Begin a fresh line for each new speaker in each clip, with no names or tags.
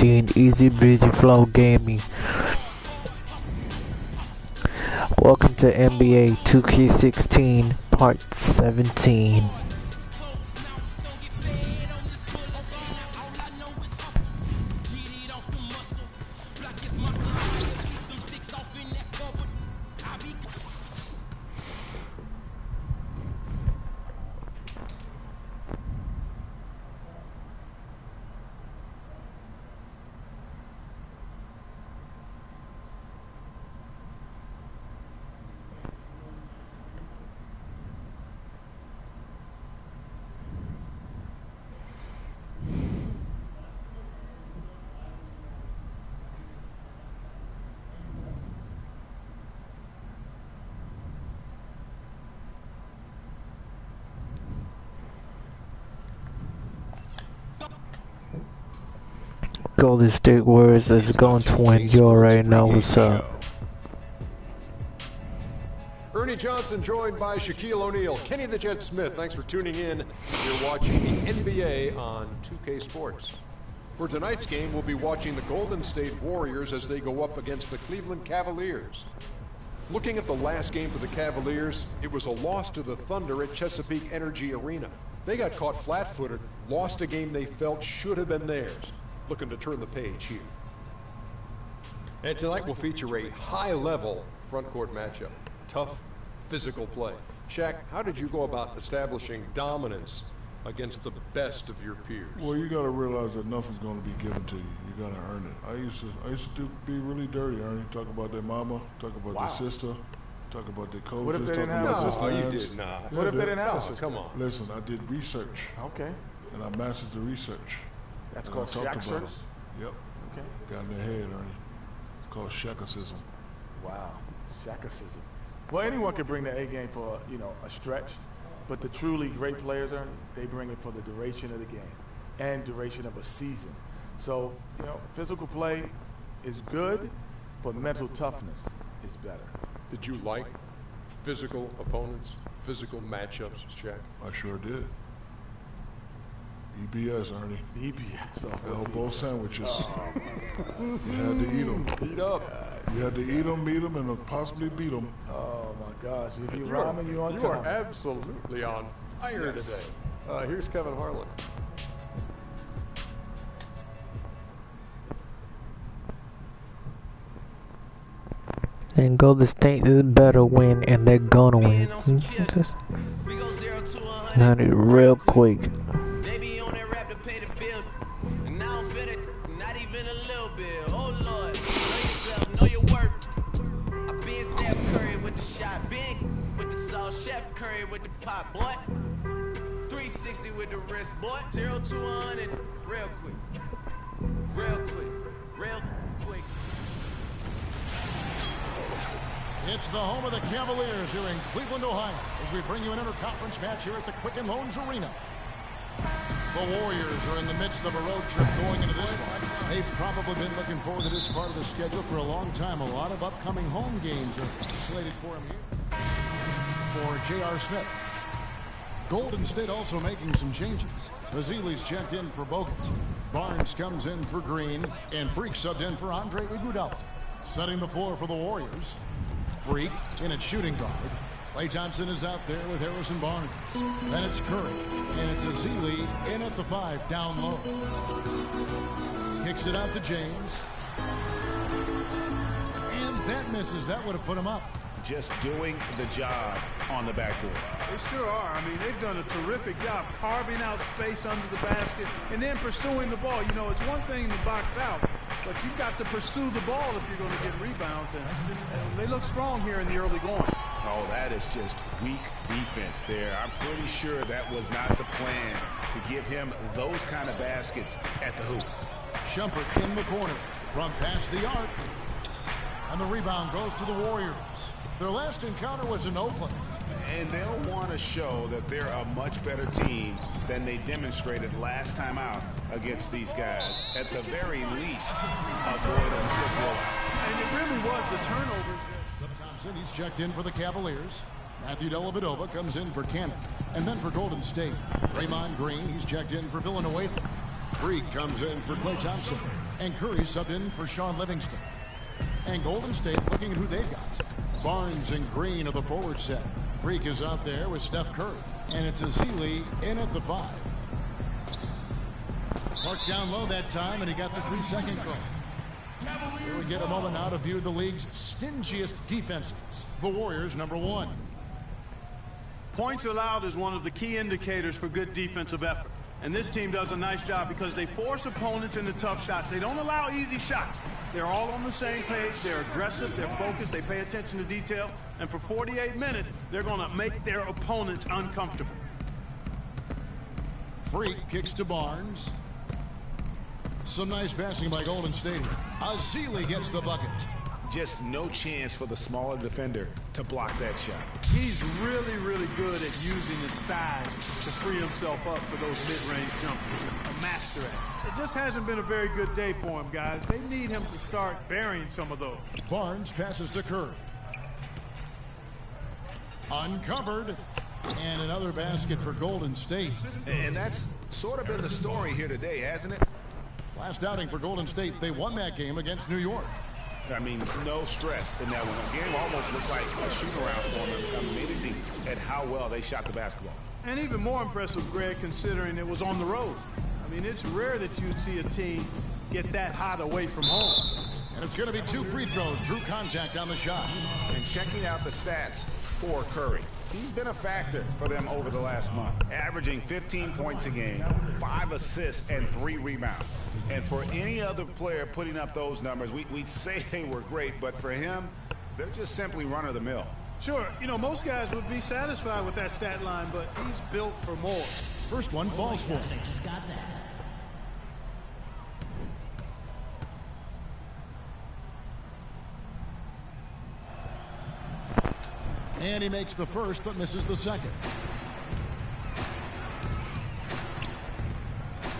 17, Easy Breezy Flow Gaming. Welcome to NBA 2K16 Part 17. Golden State Warriors is going to win. You already know what's up.
Ernie Johnson joined by Shaquille O'Neal. Kenny the Jet Smith, thanks for tuning in. You're watching the NBA on 2K Sports. For tonight's game, we'll be watching the Golden State Warriors as they go up against the Cleveland Cavaliers. Looking at the last game for the Cavaliers, it was a loss to the Thunder at Chesapeake Energy Arena. They got caught flat-footed, lost a game they felt should have been theirs. Looking to turn the page here. And tonight will feature a high-level front-court matchup. Tough, physical play. Shaq, how did you go about establishing dominance against the best of your peers?
Well, you got to realize that nothing's going to be given to you. You got to earn it. I used to be really dirty, Ernie. Talk about their mama, talk about their sister, talk about their coaches.
What if they
talk
didn't
about
have a
their
sister?
No, you
stands.
did not.
What if they didn't have a sister?
Come on.
Listen, I did research.
Okay.
And I mastered the research.
That's
And
called
I talked about
Shaqsers?
it. Yep.
Okay.
Got in their head, Ernie. It's called Shaqacism.
Wow. Shaqacism. Well, anyone can bring the A game for, a stretch, but the truly great players, Ernie, they bring it for the duration of the game and duration of a season. So, physical play is good, but mental toughness is better.
Did you like physical opponents, physical matchups, Shaq?
I sure did. EBS, Ernie.
EBS.
Elbow sandwiches. You had to eat them.
Beat up.
You had to eat them, meet them, and possibly beat them.
Oh, my gosh. If you rhyming, you on
You
time.
are absolutely on fire today. Here's Kevin Harlan.
And Golden State is better win, and they're gonna win. Not it real quick.
With the pop, boy. 360 with the wrist, boy. 0 to 100, real quick. Real quick. Real quick.
It's the home of the Cavaliers here in Cleveland, Ohio, as we bring you an interconference match here at the Quicken Loans Arena. The Warriors are in the midst of a road trip going into this one. They've probably been looking forward to this part of the schedule for a long time. A lot of upcoming home games are slated for them here. For J.R. Smith. Golden State also making some changes. Mazili's checked in for Bogut. Barnes comes in for Green. And Freak subbed in for Andre Iguodala. Setting the floor for the Warriors. Freak in at shooting guard. Klay Thompson is out there with Harrison Barnes. Then it's Curry. And it's Azili in at the 5 down low. Kicks it out to James. And that misses. That would have put him up.
Just doing the job on the backboard.
They sure are. I mean, they've done a terrific job carving out space under the basket and then pursuing the ball. It's one thing to box out, but you've got to pursue the ball if you're going to get rebounds. And they look strong here in the early going.
Oh, that is just weak defense there. I'm pretty sure that was not the plan to give him those kind of baskets at the hoop.
Shumpert in the corner from past the arc. And the rebound goes to the Warriors. Their last encounter was in Oakland.
And they'll want to show that they're a much better team than they demonstrated last time out against these guys. At the very least, avoid a good blowout.
And it really was the turnover.
Thompson, he's checked in for the Cavaliers. Matthew Dellavedova comes in for Cannon. And then for Golden State, Draymond Green, he's checked in for Villanueva. Freak comes in for Klay Thompson. And Curry subbed in for Sean Livingston. And Golden State looking at who they've got. Barnes and Green are the forward set. Freak is out there with Steph Curry. And it's Ezeli in at the 5. Marked down low that time, and he got the 3-second call. Here we get a moment now to view the league's stingiest defenses. The Warriors, number 1.
Points allowed is one of the key indicators for good defensive effort. And this team does a nice job because they force opponents into tough shots. They don't allow easy shots. They're all on the same page. They're aggressive. They're focused. They pay attention to detail. And for 48 minutes, they're going to make their opponents uncomfortable.
Freak kicks to Barnes. Some nice passing by Golden State. Ezeli gets the bucket.
Just no chance for the smaller defender to block that shot.
He's really, really good at using his size to free himself up for those mid-range jumpers. A master at it. It just hasn't been a very good day for him, guys. They need him to start burying some of those.
Barnes passes to Curry. Uncovered. And another basket for Golden State.
And that's sort of been the story here today, hasn't it?
Last outing for Golden State, they won that game against New York.
I mean, no stress in that one. The game almost looked like a shoot-around for them. Amazing at how well they shot the basketball.
And even more impressive, Greg, considering it was on the road. I mean, it's rare that you see a team get that hot away from home.
And it's going to be 2 free throws. Drew contact on the shot.
And checking out the stats for Curry. He's been a factor for them over the last month, averaging 15 points a game, 5 assists, and 3 rebounds. And for any other player putting up those numbers, we'd say they were great, but for him, they're just simply run-of-the-mill.
Sure, you know, most guys would be satisfied with that stat line, but he's built for more.
First one falls for him. And he makes the first, but misses the second.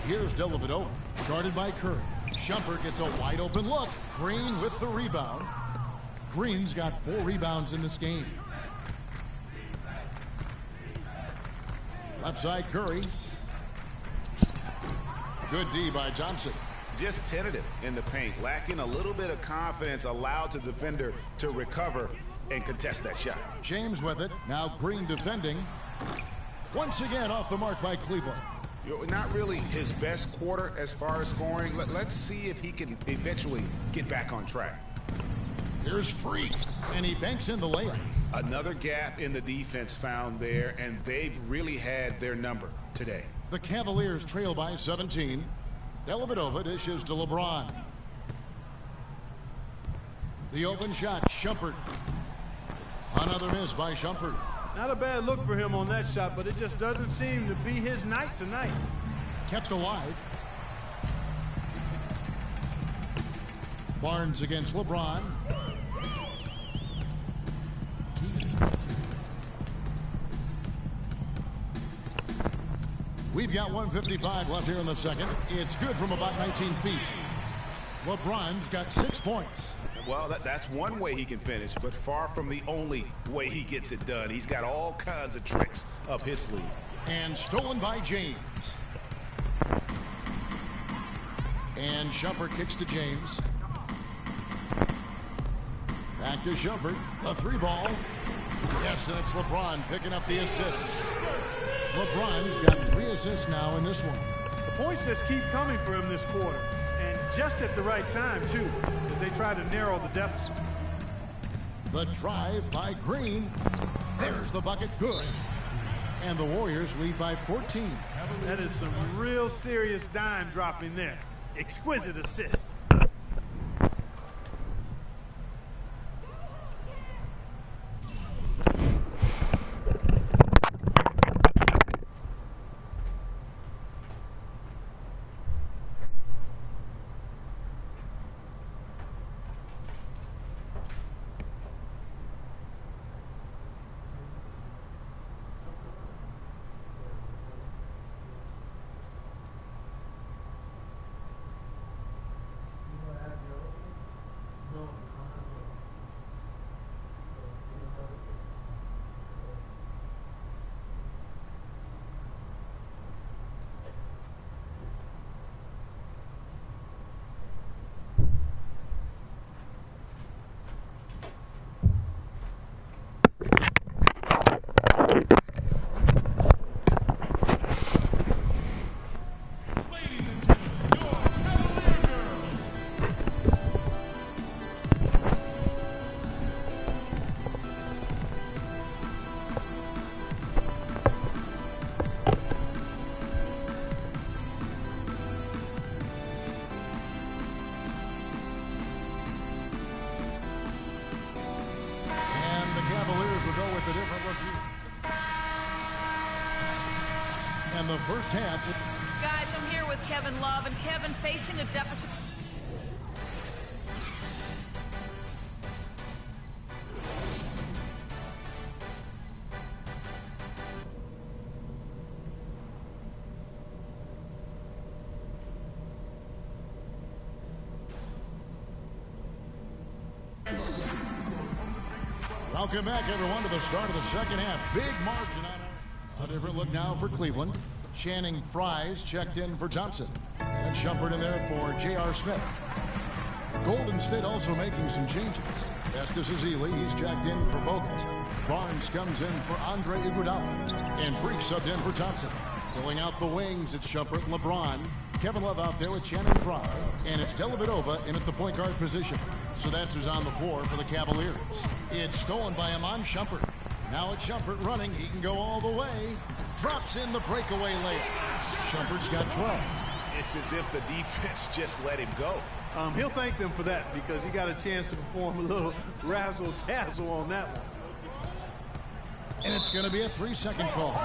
Here's Dellavedova, guarded by Curry. Shumpert gets a wide open look. Green with the rebound. Green's got 4 rebounds in this game. Left side, Curry. Good D by Thompson.
Just tentative in the paint, lacking a little bit of confidence, allowed the defender to recover and contest that shot.
James with it. Now Green defending. Once again off the mark by Cleveland.
Not really his best quarter as far as scoring. Let's see if he can eventually get back on track.
Here's Freak, and he banks in the layup.
Another gap in the defense found there, and they've really had their number today.
The Cavaliers trail by 17. Dellavedova dishes to LeBron. The open shot, Shumpert. Another miss by Shumpert.
Not a bad look for him on that shot, but it just doesn't seem to be his night tonight.
Kept alive. Barnes against LeBron. We've got 1:55 left here in the second. It's good from about 19 feet. LeBron's got 6 points.
Well, that's one way he can finish, but far from the only way he gets it done. He's got all kinds of tricks up his sleeve.
And stolen by James. And Shumpert kicks to James. Back to Shumpert. A 3-ball. Yes, and it's LeBron picking up the assists. LeBron's got 3 assists now in this one.
The points just keep coming for him this quarter. And just at the right time, too, as they try to narrow the deficit.
The drive by Green. There's the bucket. Good. And the Warriors lead by 14.
That is some real serious dime dropping there. Exquisite assist.
with a different look here. And the first half.
Guys, I'm here with Kevin Love, and Kevin facing a deficit.
Welcome back, everyone, to the start of the second half. Big margin on our... A different look now for Cleveland. Channing Frye's checked in for Thompson. And Shumpert in there for J.R. Smith. Golden State also making some changes. Festus Ezeli, he's checked in for Bogut. Barnes comes in for Andre Iguodala. And Freak subbed in for Thompson. Filling out the wings, it's Shumpert and LeBron. Kevin Love out there with Channing Frye. And it's Dellavedova in at the point guard position. So that's who's on the floor for the Cavaliers. It's stolen by Iman Shumpert. Now it's Shumpert running. He can go all the way. Drops in the breakaway layup. Shumpert's got 12.
It's as if the defense just let him go.
He'll thank them for that because he got a chance to perform a little razzle-dazzle on that one.
And it's going to be a 3-second call.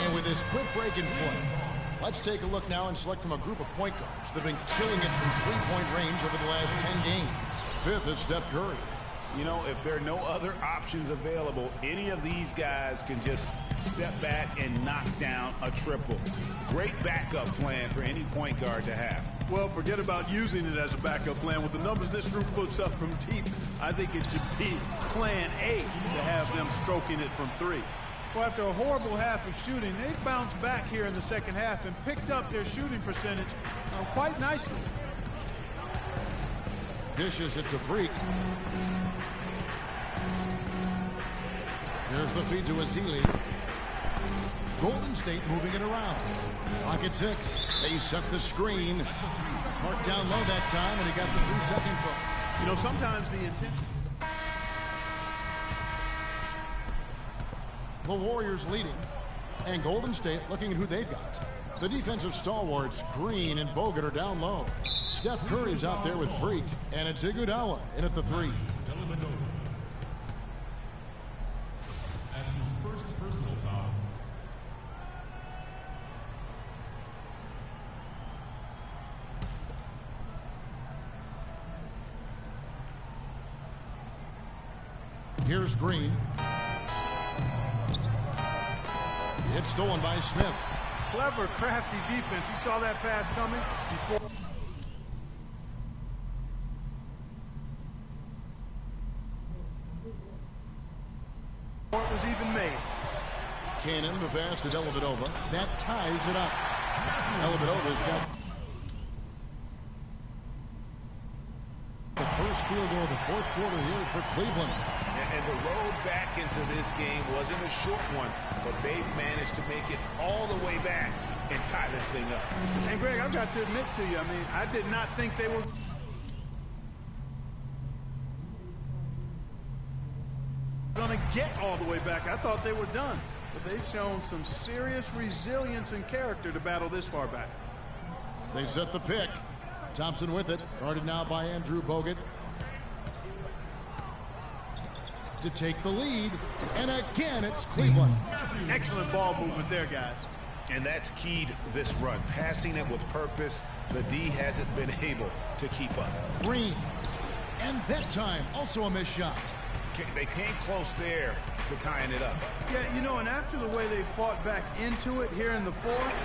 And with this quick break in play, let's take a look now and select from a group of point guards that have been killing it from three-point range over the last 10 games. Fifth is Steph Curry.
You know, if there are no other options available, any of these guys can just step back and knock down a triple. Great backup plan for any point guard to have.
Well, forget about using it as a backup plan. With the numbers this group puts up from deep, I think it should be plan A to have them stroking it from three. Well, after a horrible half of shooting, they bounced back here in the second half and picked up their shooting percentage quite nicely.
Dishes it to Freak. There's the feed to Ezeli. Golden State moving it around. Pocket 6. They set the screen. Marked down low that time, and he got the 3-second call.
You know, sometimes the intent...
The Warriors leading, and Golden State looking at who they've got. The defensive stalwarts, Green and Bogut, are down low. Steph Curry's out there with Freak, and it's Iguodala in at the 3.
That's his first personal foul.
Here's Green. It's stolen by Smith.
Clever, crafty defense. He saw that pass coming before it was even made.
Cannon, the pass to Dellavedova. That ties it up. Dellavedova's got the first field goal of the fourth quarter here for Cleveland.
And the road back into this game wasn't a short one, but they've managed to make it all the way back and tie this thing up.
And Greg, I've got to admit to you, I mean, I did not think they were going to get all the way back. I thought they were done, but they've shown some serious resilience and character to battle this far back.
They set the pick. Thompson with it, guarded now by Andrew Bogut. To take the lead, and again it's Cleveland.
Excellent ball movement there, guys.
And that's keyed this run. Passing it with purpose, the D hasn't been able to keep up.
Green, and that time also a missed shot.
They came close there to tying it up.
Yeah, you know, and after the way they fought back into it here in the fourth,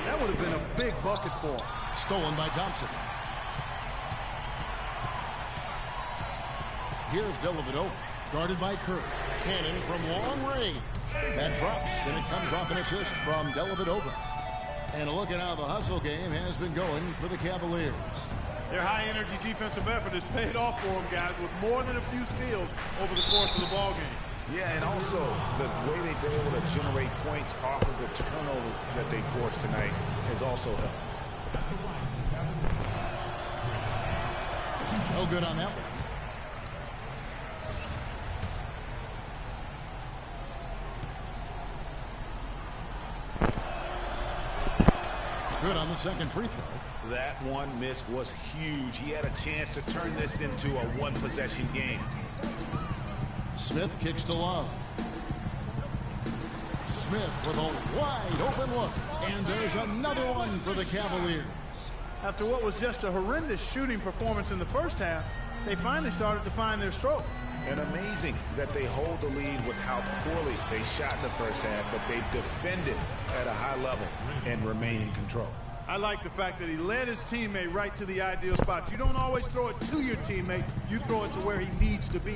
that would have been a big bucket for them.
Stolen by Thompson. Here's Dellavedova. Guarded by Curry. Cannon from long range. That drops, and it comes off an assist from Dellavedova. And a look at how the hustle game has been going for the Cavaliers.
Their high-energy defensive effort has paid off for them, guys, with more than a few steals over the course of the ball game.
Yeah, and also the way they've been able to generate points off of the turnovers that they forced tonight has also helped.
No good on that one. Good on the second free throw.
That one miss was huge. He had a chance to turn this into a one-possession game.
Smith kicks to Love. Smith with a wide open look. And there's another one for the Cavaliers.
After what was just a horrendous shooting performance in the first half, they finally started to find their stroke.
And amazing that they hold the lead with how poorly they shot in the first half, but they defended at a high level and remain in control.
I like the fact that he led his teammate right to the ideal spot. You don't always throw it to your teammate. You throw it to where he needs to be.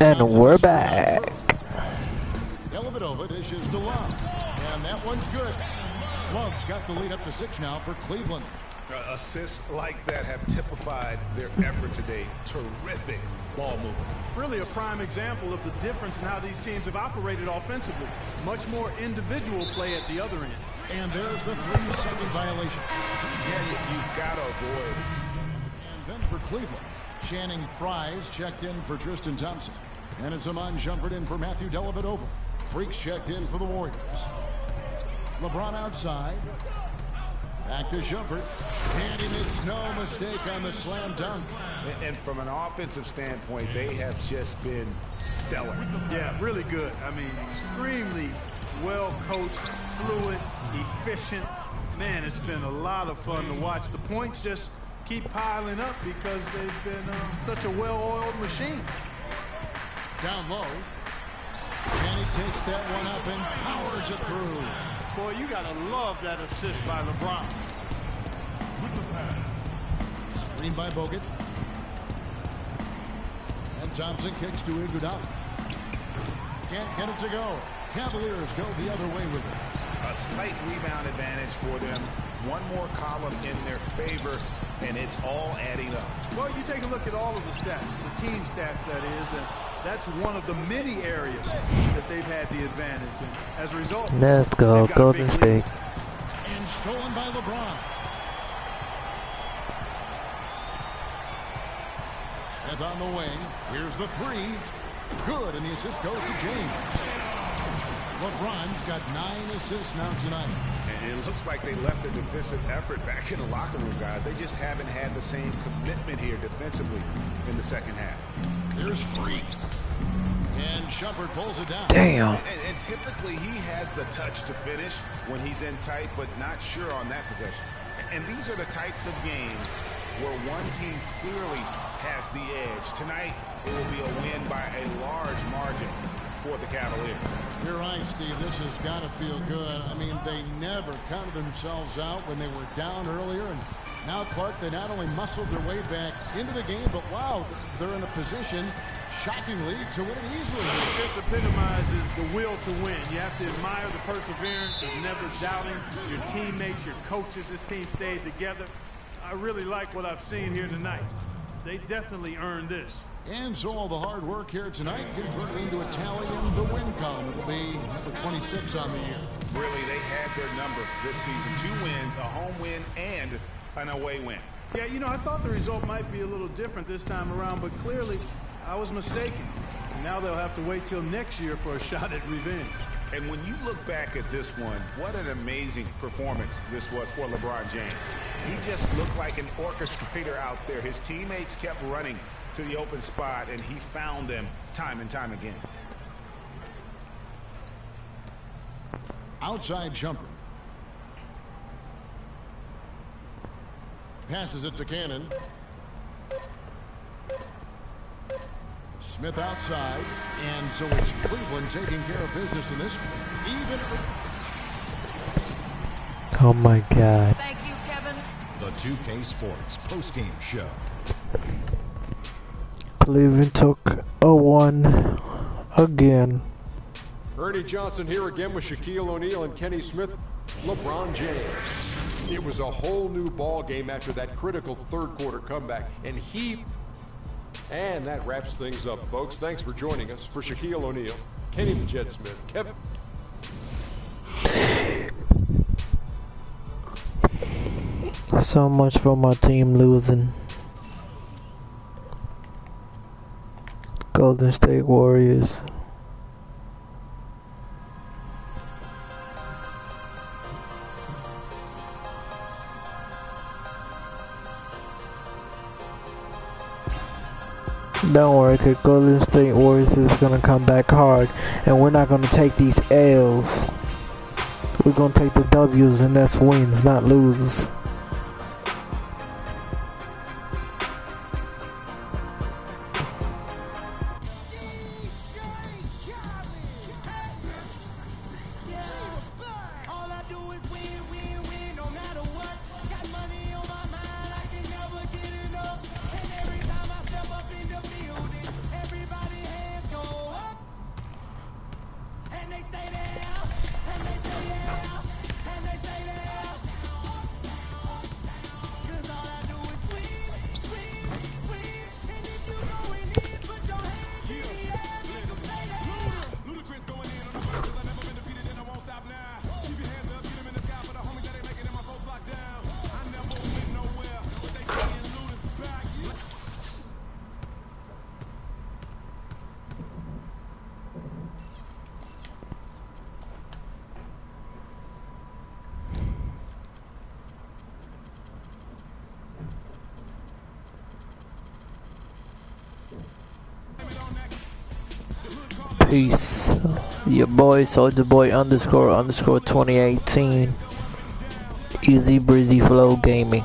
And we're back.
Dellavedova dishes to Love. And that one's good. Love's got the lead up to 6 now for Cleveland.
Assists like that have typified their effort today. Terrific ball movement.
Really a prime example of the difference in how these teams have operated offensively. Much more individual play at the other end.
And there's the 3-second violation.
Yeah, you've got to avoid.
And then for Cleveland, Channing Frye's checked in for Tristan Thompson. And it's Iman Shumpert in for Matthew Dellavedova. Freaks checked in for the Warriors. LeBron outside. Back to Shumpert. And he makes no mistake on the slam dunk.
And from an offensive standpoint, they have just been stellar.
Yeah, really good. I mean, extremely well coached, fluid, efficient. Man, it's been a lot of fun to watch. The points just keep piling up because they've been such a well-oiled machine.
Down low. And he takes that one up and powers it through.
Boy, you got to love that assist by LeBron.
With the pass.
Screen by Bogut. And Thompson kicks to Iguodala. Can't get it to go. Cavaliers go the other way with it.
A slight rebound advantage for them. One more column in their favor, and it's all adding up.
Well, you take a look at all of the stats, the team stats that is, and that's one of the many areas that they've had the advantage. And as a result,
let's go, Golden State.
And stolen by LeBron. Smith on the wing. Here's the 3. Good, and the assist goes to James. LeBron's got 9 assists now tonight.
And it looks like they left the defensive effort back in the locker room, guys. They just haven't had the same commitment here defensively in the second half.
Here's Freak. And Shumpert pulls it down.
Damn.
And typically he has the touch to finish when he's in tight, but not sure on that possession. And these are the types of games where one team clearly has the edge. Tonight, it will be a win by a large margin for the Cavaliers.
You're right, Steve. This has got to feel good. I mean, they never counted themselves out when they were down earlier. And now, Clark, they not only muscled their way back into the game, but wow, they're in a position, shockingly, to win it easily.
This epitomizes the will to win. You have to admire the perseverance of never doubting your teammates, your coaches. This team stayed together. I really like what I've seen here tonight. They definitely earned this.
And so all the hard work here tonight converted into a tally in the win column. It'll be number 26 on the year.
Really, they had their number this season. 2 wins, a home win, and an away win.
Yeah, you know, I thought the result might be a little different this time around, but clearly I was mistaken. Now they'll have to wait till next year for a shot at revenge.
And when you look back at this one, what an amazing performance this was for LeBron James. He just looked like an orchestrator out there. His teammates kept running to the open spot, and he found them time and time again.
Outside Shumpert. Passes it to Cannon. Smith outside, and so it's Cleveland taking care of business in this one. Even.
Oh my God.
Thank you, Kevin.
The 2K Sports postgame show.
Cleveland took a 1 again.
Ernie Johnson here again with Shaquille O'Neal and Kenny Smith. LeBron James. It was a whole new ball game after that critical third quarter comeback, and that wraps things up, folks. Thanks for joining us. For Shaquille O'Neal, Kenny the Jet Smith, Kevin.
So much for my team losing. Golden State Warriors. Don't worry, cause Golden State Warriors is gonna come back hard, and we're not gonna take these L's. We're gonna take the W's, and that's wins, not loses. Peace. Your boy, Soldier Boy __ 2018. Easy Breezy Flow Gaming.